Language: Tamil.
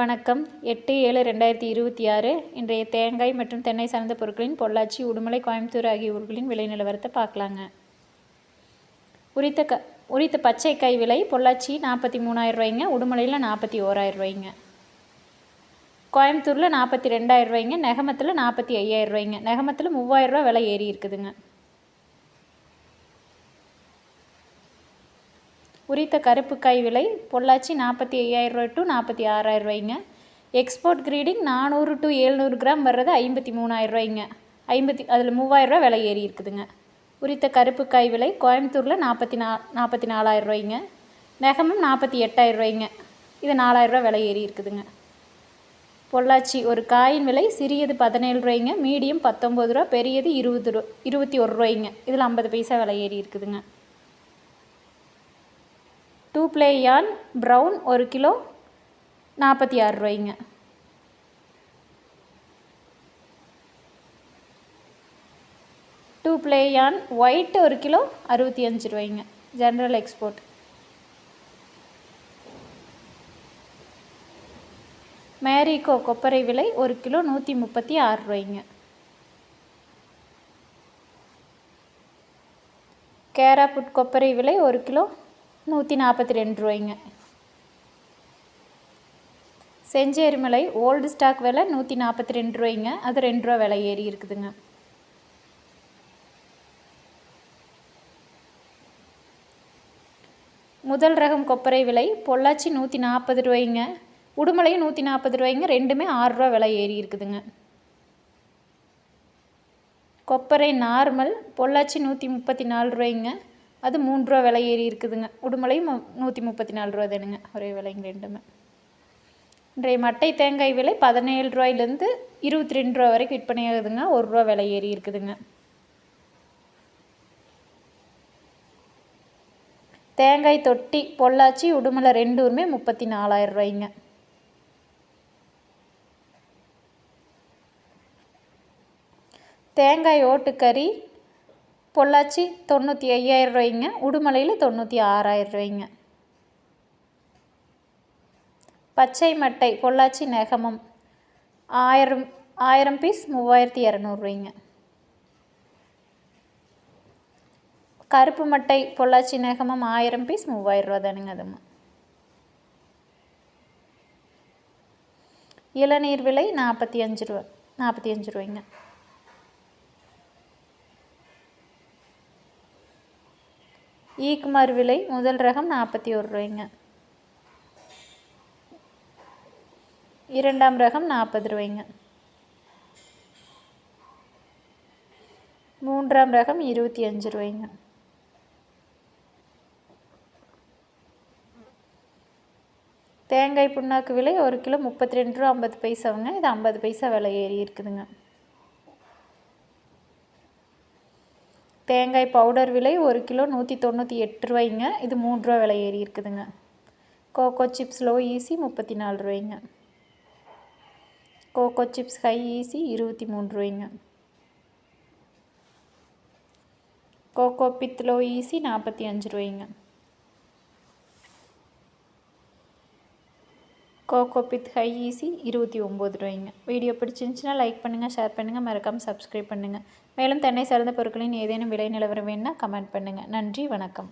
வணக்கம். 8/7/2026 இன்றைய தேங்காய் மற்றும் தென்னை சார்ந்த பொருட்களின் பொள்ளாச்சி, உடுமலை, கோயம்புத்தூர் ஆகிய ஊர்களின் விலை நிலவரத்தை பார்க்கலாங்க. உரித்த பச்சை காய் விலை பொள்ளாச்சி 43,000 ரூபாய்ங்க, உடுமலையில் 41,000 ரூபாய்ங்க, கோயம்புத்தூரில் 42,000 ரூபாய்ங்க, நெகமத்தில் 45,000 ரூபாய்ங்க. நெகமத்தில் 3,000 ரூபா விலை ஏறி இருக்குதுங்க. உரித்த கருப்பு காய் விலை பொள்ளாச்சி 45,000 ரூபா டு 46,000 ரூபாய்ங்க. எக்ஸ்போர்ட் கிரீடிங் 400 to 700 கிராம் வர்றது 53,000 ரூபாய்ங்க. அதில் 3,000 ரூபா விலை ஏறி இருக்குதுங்க. உரித்த கருப்பு காய் விலை கோயம்புத்தூரில் 44,000 ரூபாய்ங்க, நெகமும் 48,000 ரூபாய்ங்க. இது 4,000 ரூபா விலை ஏறி இருக்குதுங்க. பொள்ளாச்சி ஒரு காயின் விலை சிறியது 17 ரூபாய்ங்க, மீடியம் 19 ரூபா, பெரியது 21 ரூபாய்ங்க. இதில் 50 பைசா விலை ஏறி இருக்குதுங்க. 2 ப்ளே யான் ப்ரௌன் 1 கிலோ 46 ரூபாய்ங்க. டூ ப்ளே யான் ஒயிட் 1 கிலோ 65 ரூபாய்ங்க. General export. மேரிகோ கொப்பரை விலை 1 கிலோ 136 ரூபாய்ங்க. கேராபுட் கொப்பரை விலை 1 கிலோ 142 ரூபாய்ங்க. செஞ்சேரிமலை ஓல்டு ஸ்டாக் விலை 142 ரூபாய்ங்க, அது 2 ரூபா விலை ஏறி இருக்குதுங்க. முதல் ரகம் கொப்பரை விலை பொள்ளாச்சி 140 ரூபாய்ங்க, உடுமலையும் 140 ரூபாய்ங்க, ரெண்டுமே 6 ரூபா விலை ஏறி இருக்குதுங்க. கொப்பரை நார்மல் பொள்ளாச்சி 134 ரூபாய்ங்க, அது 3 ரூபா விலை ஏறி இருக்குதுங்க. உடுமலையும் 134 ரூபா தானுங்க, ஒரே விலைங்க ரெண்டுமே. இன்றைய மட்டை தேங்காய் விலை 17 ரூபாயிலேருந்து 22 ரூபா வரைக்கும் விற்பனை ஆகுதுங்க. 1 ரூபா விலை ஏறி இருக்குதுங்க. தேங்காய் தொட்டி பொள்ளாச்சி, உடுமலை ரெண்டுமே 34,000 ரூபாய்ங்க. தேங்காய் ஓட்டுக்கறி பொள்ளாச்சி 95,000 ரூபாய்ங்க, உடுமலையில் 96,000 ரூபாய்ங்க. பச்சை மட்டை பொள்ளாச்சி நெகமம் 1000 பீஸ் 3,200 ரூபாய்ங்க. கருப்பு மட்டை பொள்ளாச்சி நெகமம் 1000 பீஸ் 3,000 ரூபா தானுங்க. அதுமா இளநீர் விலை 45 ரூபாய்ங்க. ஈக்குமார் விலை முதல் ரகம் 41 ரூபாய்ங்க, இரண்டாம் ரகம் 40 ரூபாய்ங்க, மூன்றாம் ரகம் 25 ரூபாய்ங்க. தேங்காய் புண்ணாக்கு விலை 1 கிலோ 32 ரூபா 50 பைசாவுங்க, இது 50 பைசா விலை ஏறி இருக்குதுங்க. தேங்காய் பவுடர் விலை 1 கிலோ 198 ரூபாய்ங்க, இது 3 ரூபா விலை ஏறி இருக்குதுங்க. கோகோ சிப்ஸ் லோ ஈஸி 34 ரூபாய்ங்க, கோகோ சிப்ஸ் ஹை ஈஸி 23 ரூபாய்ங்க, கோகோ பித் லோ ஈஸி 45 ரூபாய்ங்க, கோகோ பித் ஹை ஈஸி 29 ரூபாய்ங்க. வீடியோ பிடிச்சிருந்துச்சுன்னா லைக் பண்ணுங்கள், ஷேர் பண்ணுங்கள், மறக்காமல் சப்ஸ்கிரைப் பண்ணுங்கள். மேலும் தென்னை சார்ந்த பொருட்களின் ஏதேனும் விலை நிலவரம் வேணுன்னா கமெண்ட் பண்ணுங்கள். நன்றி, வணக்கம்.